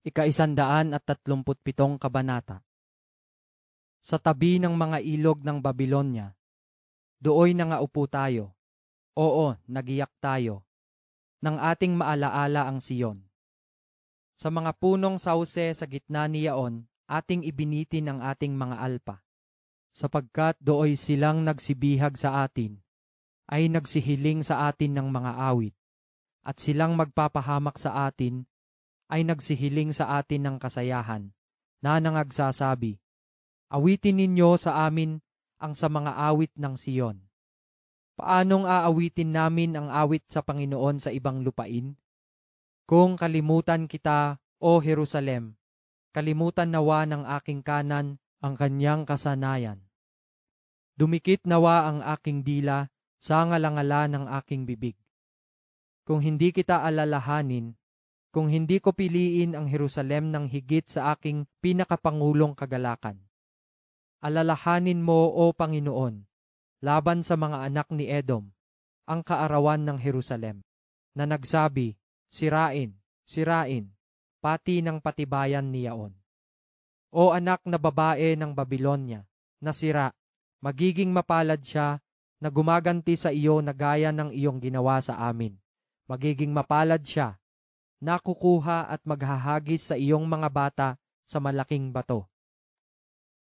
Ika-137 kabanata. Sa tabi ng mga ilog ng Babilonya, dooy nangaupo tayo, oo, nagiyak tayo, ng ating maalaala ang Siyon. Sa mga punong sause sa gitna niyaon, ating ibinitin ang ating mga alpa, sapagkat dooy silang nagsibihag sa atin, ay nagsihiling sa atin ng mga awit, at silang magpapahamak sa atin, ay nagsihiling sa atin ng kasayahan, na nangagsasabi, awitin ninyo sa amin ang sa mga awit ng Siyon. Paanong aawitin namin ang awit sa Panginoon sa ibang lupain? Kung kalimutan kita, O Jerusalem, kalimutan nawa ng aking kanan ang kanyang kasanayan. Dumikit nawa ang aking dila sa ngalangala ng aking bibig. Kung hindi kita alalahanin, kung hindi ko piliin ang Jerusalem ng higit sa aking pinakapangulong kagalakan. Alalahanin mo, O Panginoon, laban sa mga anak ni Edom, ang kaarawan ng Jerusalem, na nagsabi, sirain, sirain, pati ng patibayan niyaon. O anak na babae ng Babilonya, na sira, magiging mapalad siya na gumaganti sa iyo na gaya ng iyong ginawa sa amin. Magiging mapalad siya, nakukuha at maghahagis sa iyong mga bata sa malaking bato.